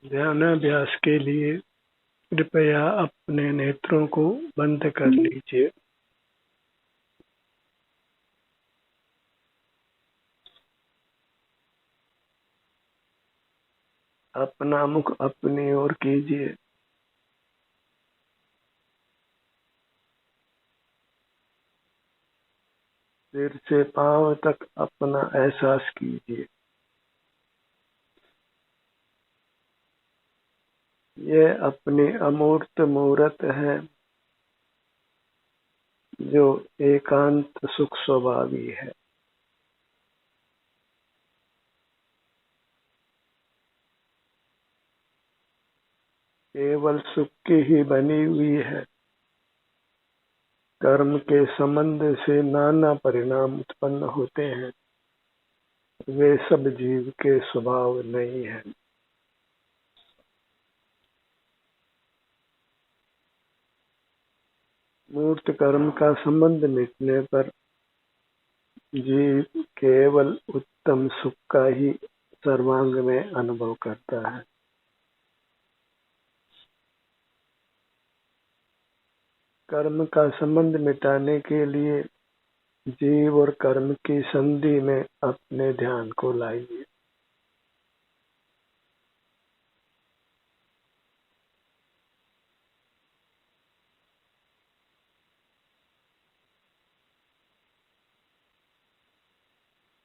ध्यानाभ्यास के लिए कृपया अपने नेत्रों को बंद कर लीजिए। अपना मुख अपनी ओर कीजिए। सिर से पांव तक अपना एहसास कीजिए। यह अपनी अमूर्त मूर्त है जो एकांत सुख स्वभावी है। केवल सुख की ही बनी हुई है। कर्म के संबंध से नाना परिणाम उत्पन्न होते हैं, वे सब जीव के स्वभाव नहीं है। मूर्त कर्म का संबंध मिटने पर जीव केवल उत्तम सुख का ही सर्वांग में अनुभव करता है। कर्म का संबंध मिटाने के लिए जीव और कर्म की संधि में अपने ध्यान को लाइए।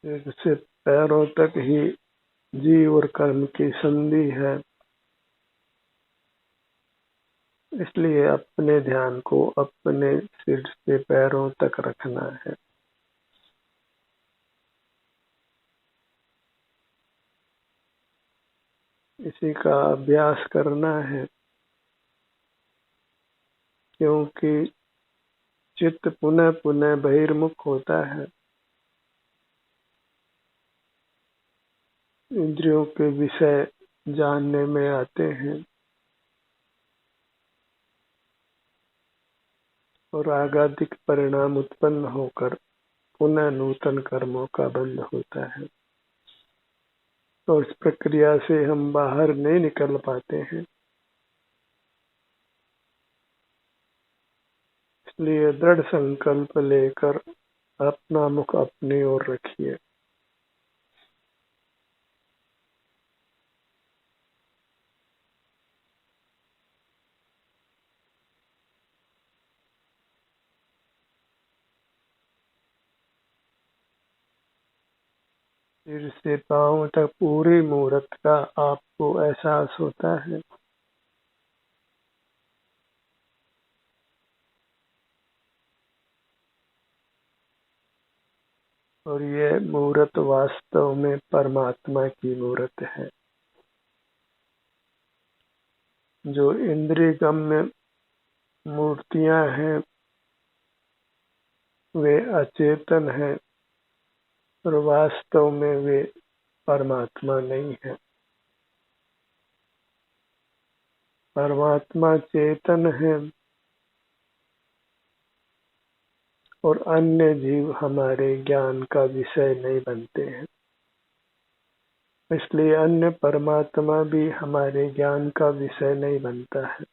सिर से पैरों तक ही जीव और कर्म की संधि है, इसलिए अपने ध्यान को अपने सिर से पैरों तक रखना है। इसी का अभ्यास करना है, क्योंकि चित्त पुनः पुनः बहिर्मुख होता है। इंद्रियों के विषय जानने में आते हैं और आगादिक परिणाम उत्पन्न होकर पुनः नूतन कर्मों का बंध होता है। तो इस प्रक्रिया से हम बाहर नहीं निकल पाते हैं। इसलिए दृढ़ संकल्प लेकर अपना मुख अपनी ओर रखिए। सिर से पांव तक पूरी मूर्त का आपको एहसास होता है। और ये मूर्त वास्तव में परमात्मा की मूर्त है। जो इंद्रिय गम्य मूर्तियां हैं वे अचेतन हैं और वास्तव में वे परमात्मा नहीं है। परमात्मा चेतन है और अन्य जीव हमारे ज्ञान का विषय नहीं बनते हैं। इसलिए अन्य परमात्मा भी हमारे ज्ञान का विषय नहीं बनता है।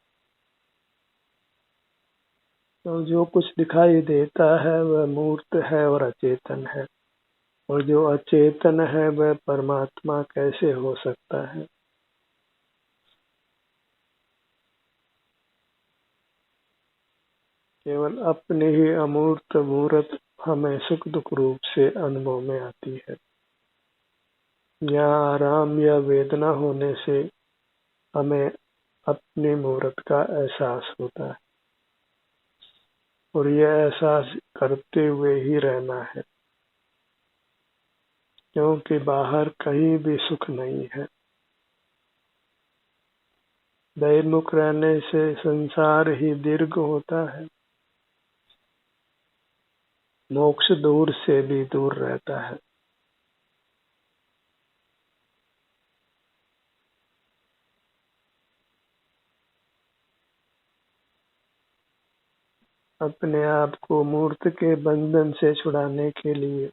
तो जो कुछ दिखाई देता है वह मूर्त है और अचेतन है, और जो अचेतन है वह परमात्मा कैसे हो सकता है। केवल अपने ही अमूर्त मूर्त हमें सुख दुख रूप से अनुभव में आती है। यहाँ आराम या वेदना होने से हमें अपनी मूर्त का एहसास होता है, और यह एहसास करते हुए ही रहना है, क्योंकि बाहर कहीं भी सुख नहीं है। बहिर्मुख रहने से संसार ही दीर्घ होता है, मोक्ष दूर से भी दूर रहता है। अपने आप को मूर्त के बंधन से छुड़ाने के लिए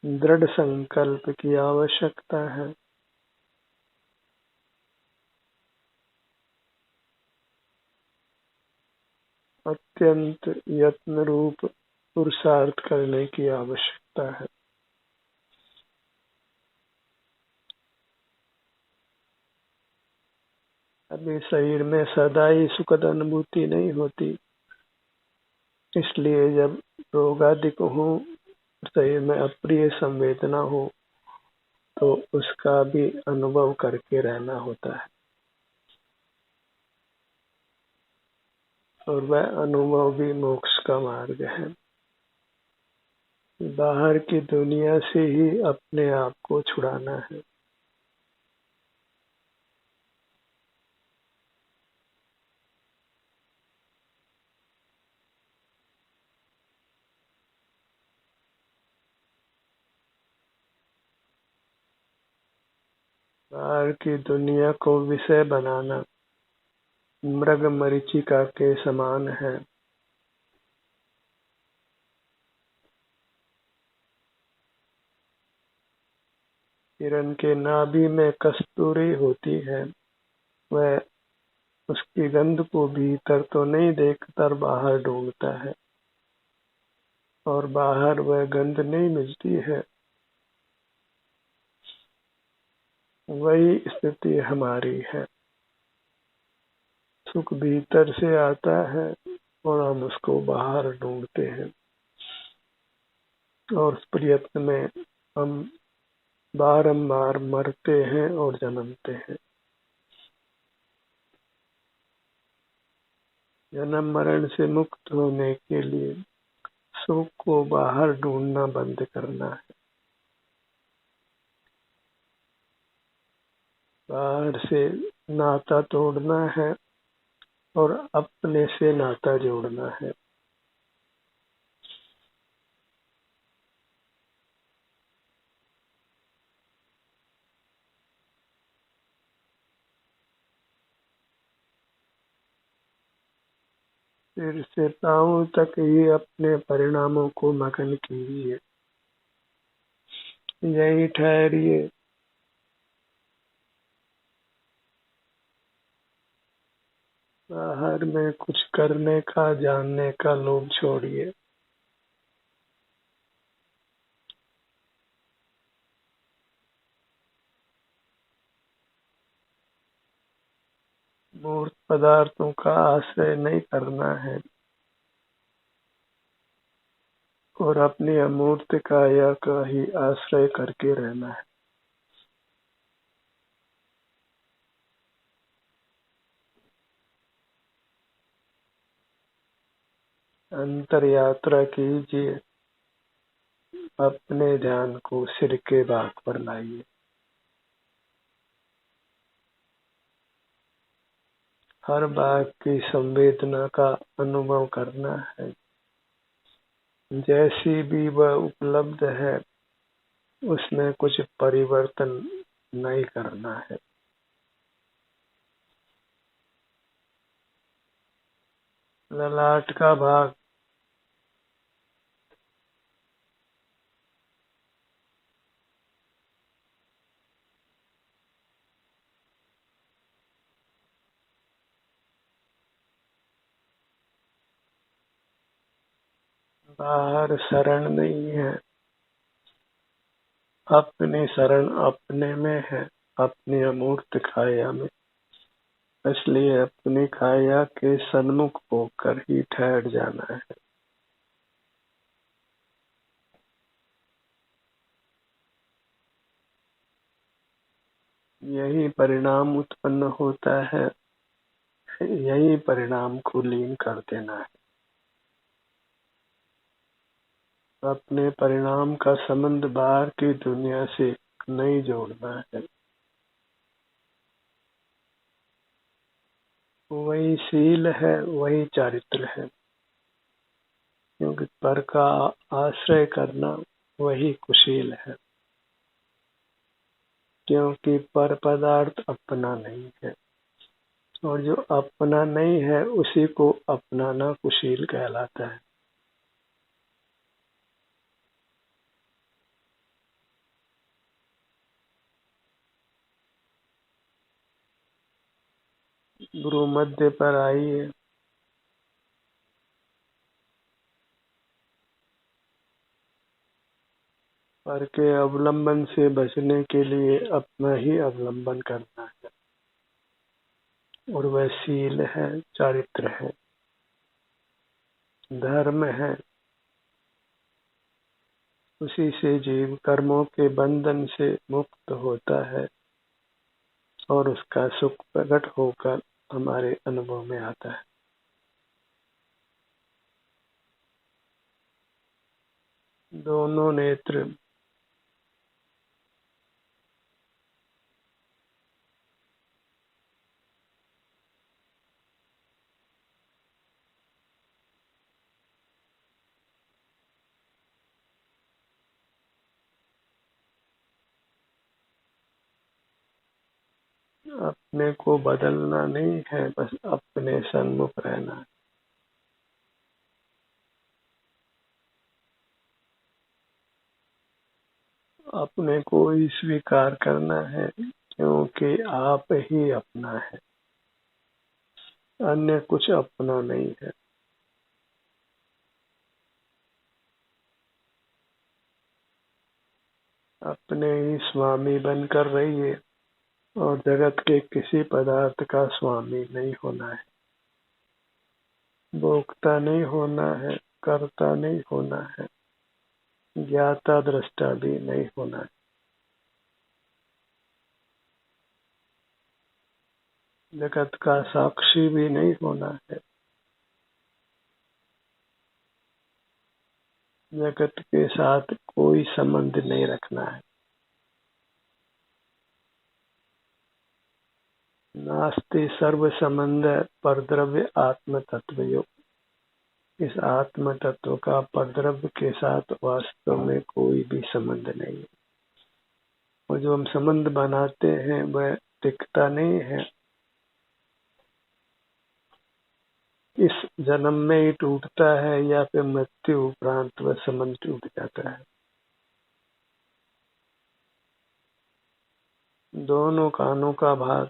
दृढ़ संकल्प की आवश्यकता है। अत्यंत यत्न रूप पुरुषार्थ करने की आवश्यकता है। अभी शरीर में सदा ही सुखद अनुभूति नहीं होती, इसलिए जब रोग आदि हो, शरीर में अप्रिय संवेदना हो, तो उसका भी अनुभव करके रहना होता है, और वह अनुभव भी मोक्ष का मार्ग है। बाहर की दुनिया से ही अपने आप को छुड़ाना है। बाहर की दुनिया को विषय बनाना मृग मरीचिका के समान है। हिरण के नाभि में कस्तूरी होती है, वह उसकी गंध को भीतर तो नहीं देखकर बाहर ढूंढता है, और बाहर वह गंध नहीं मिलती है। वही स्थिति हमारी है। सुख भीतर से आता है और हम उसको बाहर ढूंढते हैं, और उस प्रयत्न में हम बारंबार मरते हैं और जन्मते हैं। जन्म मरण से मुक्त होने के लिए सुख को बाहर ढूंढना बंद करना है, बाहर से नाता तोड़ना है और अपने से नाता जोड़ना है। सिर से पांव तक ही अपने परिणामों को मगन कीजिए, यही ठहरिए। बाहर में कुछ करने का, जानने का लोभ छोड़िए। मूर्त पदार्थों का आश्रय नहीं करना है, और अपनी अमूर्त काया का ही आश्रय करके रहना है। अंतर यात्रा कीजिए, अपने ध्यान को सिर के भाग पर लाइए। हर भाग की संवेदना का अनुभव करना है, जैसी भी वह उपलब्ध है उसमें कुछ परिवर्तन नहीं करना है। ललाट का भाग बाहर शरण नहीं है, अपनी शरण अपने में है, अपनी अमूर्त काया में। इसलिए अपनी काया के सन्मुख होकर ही ठहर जाना है। यही परिणाम उत्पन्न होता है, यही परिणाम को लीन कर देना है। अपने परिणाम का संबंध बाहर की दुनिया से नहीं जोड़ना है। वही शील है, वही चारित्र है, क्योंकि पर का आश्रय करना वही कुशील है, क्योंकि पर पदार्थ अपना नहीं है, और जो अपना नहीं है उसी को अपनाना कुशील कहलाता है। गुरु मध्य पर आइए, पर के अवलंबन से बचने के लिए अपना ही अवलंबन करना है, और वह शील है, चारित्र है, धर्म है। उसी से जीव कर्मों के बंधन से मुक्त होता है और उसका सुख प्रकट होकर हमारे अनुभव में आता है। दोनों नेत्र अपने को बदलना नहीं है, बस अपने सन्मुख रहना है। अपने को ही स्वीकार करना है, क्योंकि आप ही अपना है, अन्य कुछ अपना नहीं है। अपने ही स्वामी बनकर रहिए और जगत के किसी पदार्थ का स्वामी नहीं होना है, भोक्ता नहीं होना है, कर्ता नहीं होना है, ज्ञाता दृष्टा भी नहीं होना है। जगत का साक्षी भी नहीं होना है, जगत के साथ कोई संबंध नहीं रखना है। नास्ति सर्व संबंध परद्रव्य आत्म तत्वयोग। इस आत्म तत्व का परद्रव्य के साथ वास्तव में कोई भी संबंध नहीं है, और जो हम संबंध बनाते हैं वह टिकता नहीं है, इस जन्म में ही टूटता है या फिर मृत्यु उपरांत वह संबंध टूट जाता है। दोनों कानों का भाग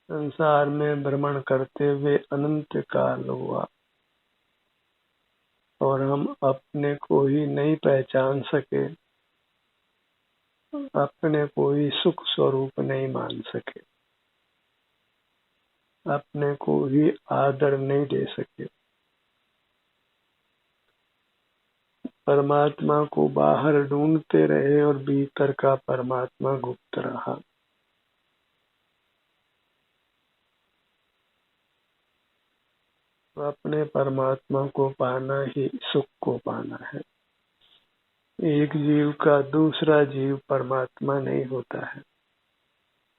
संसार में भ्रमण करते हुए अनंत काल हुआ और हम अपने को ही नहीं पहचान सके, अपने को ही सुख स्वरूप नहीं मान सके, अपने को ही आदर नहीं दे सके। परमात्मा को बाहर ढूंढते रहे और भीतर का परमात्मा गुप्त रहा। अपने परमात्मा को पाना ही सुख को पाना है। एक जीव का दूसरा जीव परमात्मा नहीं होता है,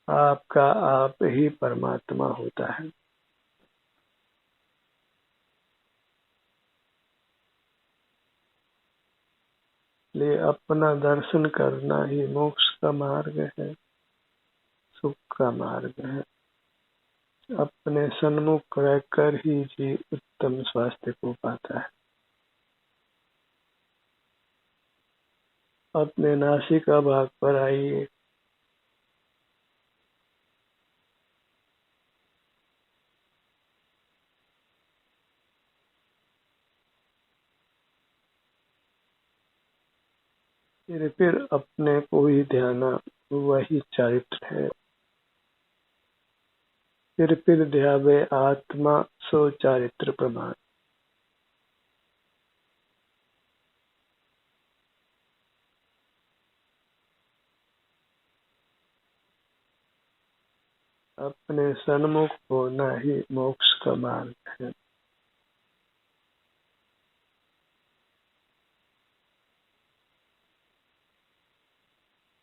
आपका आप ही परमात्मा होता है। इसलिए अपना दर्शन करना ही मोक्ष का मार्ग है, सुख का मार्ग है। अपने सन्मुख रहकर ही जीव उत्तम स्वास्थ्य को पाता है। अपने नासिका भाग पर आइए। फिर अपने को ही ध्याना, वही चारित्र है। फिर ध्यावे आत्मा सो चारित्र प्रमाण। अपने सन्मुख होना ही मोक्ष का मार्ग है।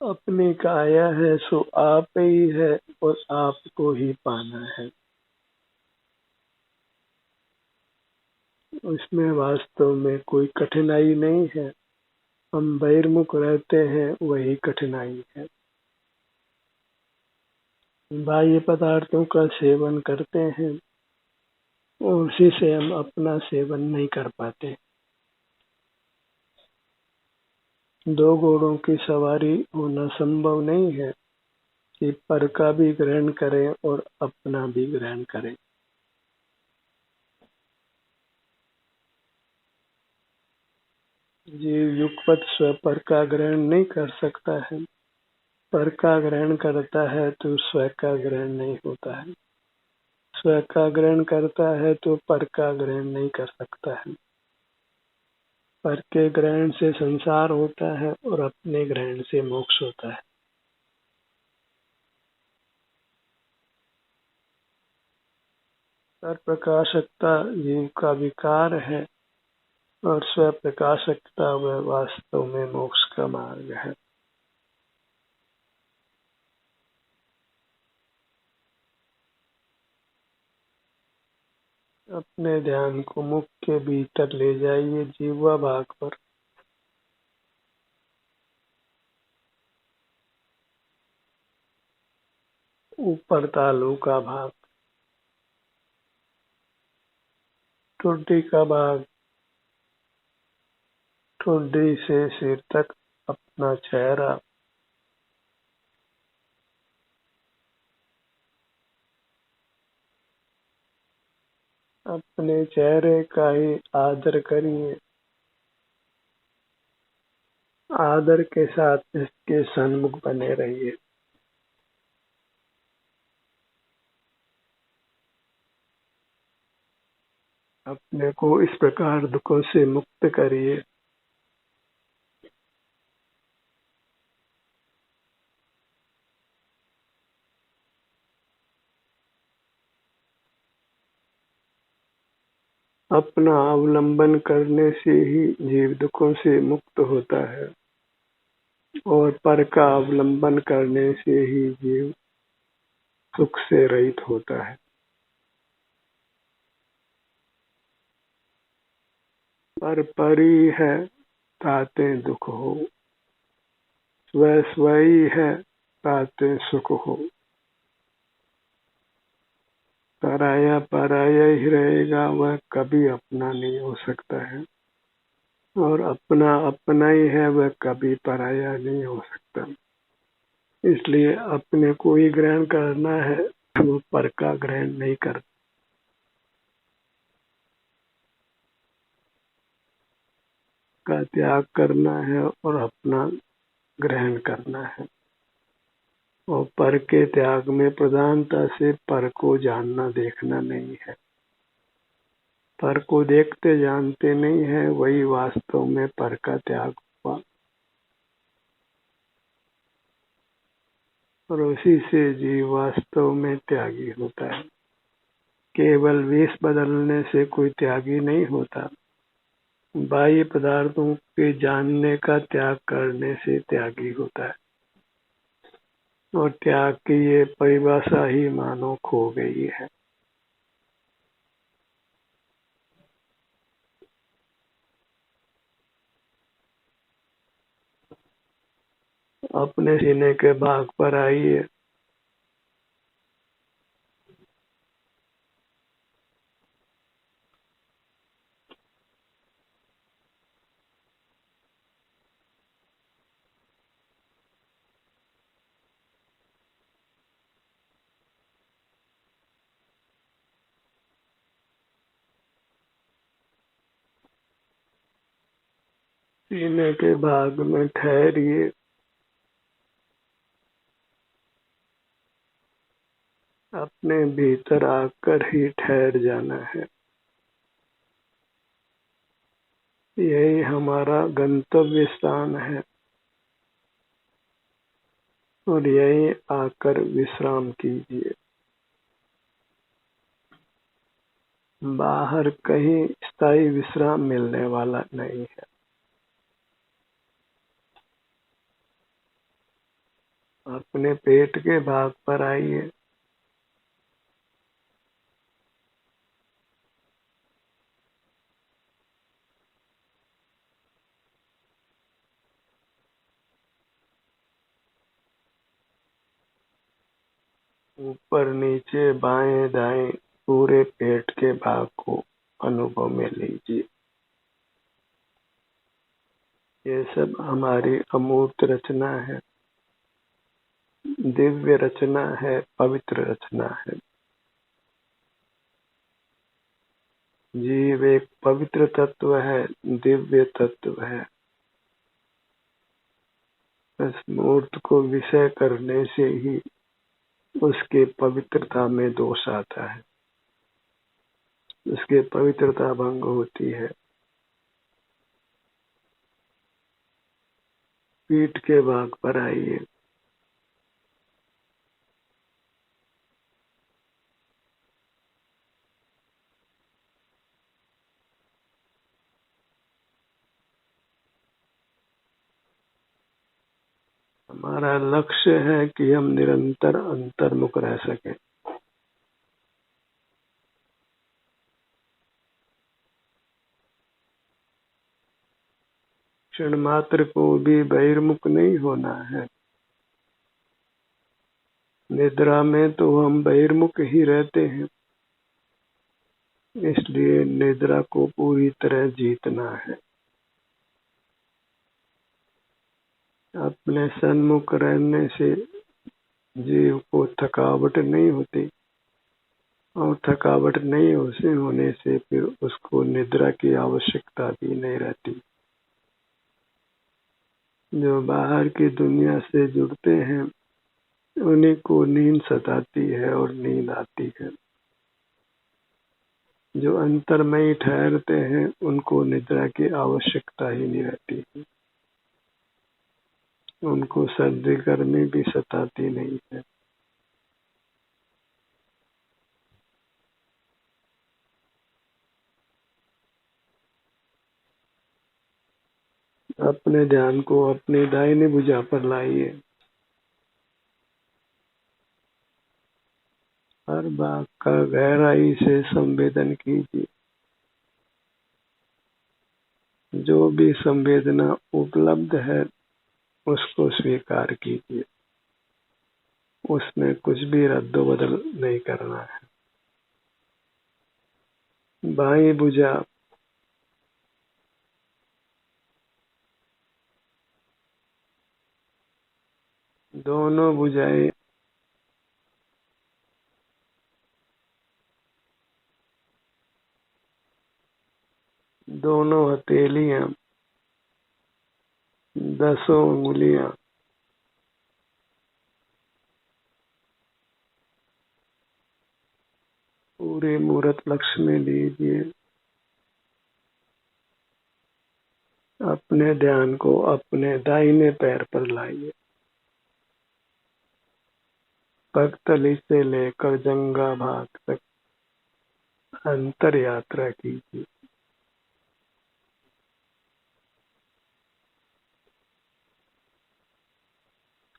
अपनी काया है सो आप ही है और आपको ही पाना है। उसमें वास्तव में कोई कठिनाई नहीं है, हम बहिर्मुख रहते हैं वही कठिनाई है। बाह्य पदार्थों का सेवन करते हैं और उसी से हम अपना सेवन नहीं कर पाते, दो घोड़ों की सवारी होना संभव नहीं है कि पर का भी ग्रहण करें और अपना भी ग्रहण करें। जीव युगपत स्वपर का ग्रहण नहीं कर सकता है, पर का ग्रहण करता है तो स्व का ग्रहण नहीं होता है, स्व का ग्रहण करता है तो पर का ग्रहण नहीं कर सकता है। पर के ग्रहण से संसार होता है और अपने ग्रहण से मोक्ष होता है। पर प्रकाशकता जीव का विकार है और स्व प्रकाशकता वह वास्तव में मोक्ष का मार्ग है। अपने ध्यान को मुख के भीतर ले जाइए, जीवा भाग पर। ऊपर तालू का भाग, ठुड्डी का भाग, ठुड्डी से सिर तक अपना चेहरा, अपने चेहरे का ही आदर करिए। आदर के साथ इसके सन्मुख बने रहिए। अपने को इस प्रकार दुखों से मुक्त करिए। अपना अवलंबन करने से ही जीव दुखों से मुक्त होता है और पर का अवलंबन करने से ही जीव सुख से रहित होता है। पर परी है ताते दुख हो, स्व स्वयं है ताते सुख हो। पराया पराया ही रहेगा, वह कभी अपना नहीं हो सकता है, और अपना अपना ही है, वह कभी पराया नहीं हो सकता। इसलिए अपने को ही ग्रहण करना है, वो पर का ग्रहण नहीं कर का त्याग करना है और अपना ग्रहण करना है। और पर के त्याग में प्रधानता से पर को जानना देखना नहीं है। पर को देखते जानते नहीं है, वही वास्तव में पर का त्याग हुआ, और उसी से जीव वास्तव में त्यागी होता है। केवल वेश बदलने से कोई त्यागी नहीं होता, बाह्य पदार्थों के जानने का त्याग करने से त्यागी होता है। और त्याग की ये परिभाषा ही मानो खो गई है। अपने सीने के भाग पर आइए। सीने के भाग में ठहरिए। अपने भीतर आकर ही ठहर जाना है। यही हमारा गंतव्य स्थान है और यही आकर विश्राम कीजिए। बाहर कहीं स्थायी विश्राम मिलने वाला नहीं है। अपने पेट के भाग पर आइए। ऊपर नीचे बाएं दाएं पूरे पेट के भाग को अनुभव में लीजिए। ये सब हमारी अमूर्त रचना है, दिव्य रचना है, पवित्र रचना है। जीव एक पवित्र तत्व है, दिव्य तत्व है। इस मूर्त को विषय करने से ही उसके पवित्रता में दोष आता है, उसके पवित्रता भंग होती है। पीठ के भाग पर आइए। हमारा लक्ष्य है कि हम निरंतर अंतर्मुख रह सकें। क्षण मात्र को भी बहिर्मुख नहीं होना है। निद्रा में तो हम बहिर्मुख ही रहते हैं, इसलिए निद्रा को पूरी तरह जीतना है। अपने सन्मुख रहने से जीव को थकावट नहीं होती, और थकावट नहीं होने से फिर उसको निद्रा की आवश्यकता भी नहीं रहती। जो बाहर की दुनिया से जुड़ते हैं उन्हीं को नींद सताती है और नींद आती है। जो अंतर्मयी ठहरते हैं उनको निद्रा की आवश्यकता ही नहीं रहती। उनको सर्दी गर्मी भी सताती नहीं है। अपने ध्यान को अपनी दाहिनी भुजा पर लाइए। हर बात का गहराई से संवेदन कीजिए। जो भी संवेदना उपलब्ध है उसको स्वीकार कीजिए, उसमें कुछ भी रद्दोबदल नहीं करना है। बाईं भुजा, दोनों भुजाएं दोनों हथेलियां, 10 उंगलियां, पूरे मूर्त लक्ष्य में लीजिए। अपने ध्यान को अपने दाहिने पैर पर लाइए। पगतली से लेकर जंघा भाग तक अंतर यात्रा कीजिए।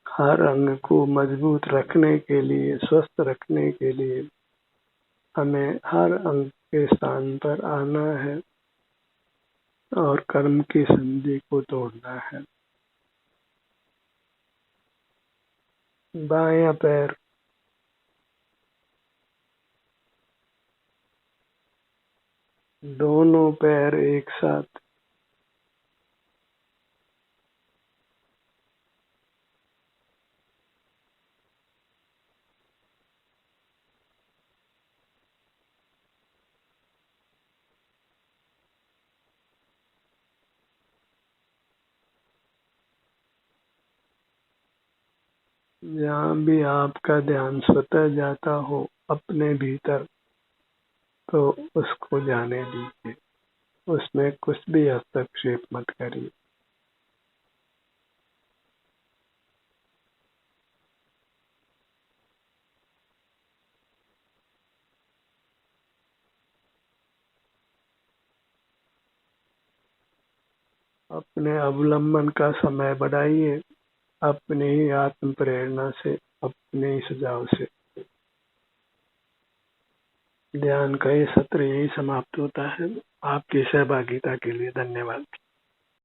हर अंग को मजबूत रखने के लिए, स्वस्थ रखने के लिए हमें हर अंग के स्थान पर आना है और कर्म की संधि को तोड़ना है। बायां पैर, दोनों पैर एक साथ, जहाँ भी आपका ध्यान स्वतः जाता हो अपने भीतर, तो उसको जाने दीजिए, उसमें कुछ भी हस्तक्षेप मत करिए। अपने अवलंबन का समय बढ़ाइए, अपने ही आत्म प्रेरणा से, अपने ही सुझाव से। ध्यान का ये सत्र यही समाप्त होता है। आपकी सहभागिता के लिए धन्यवाद।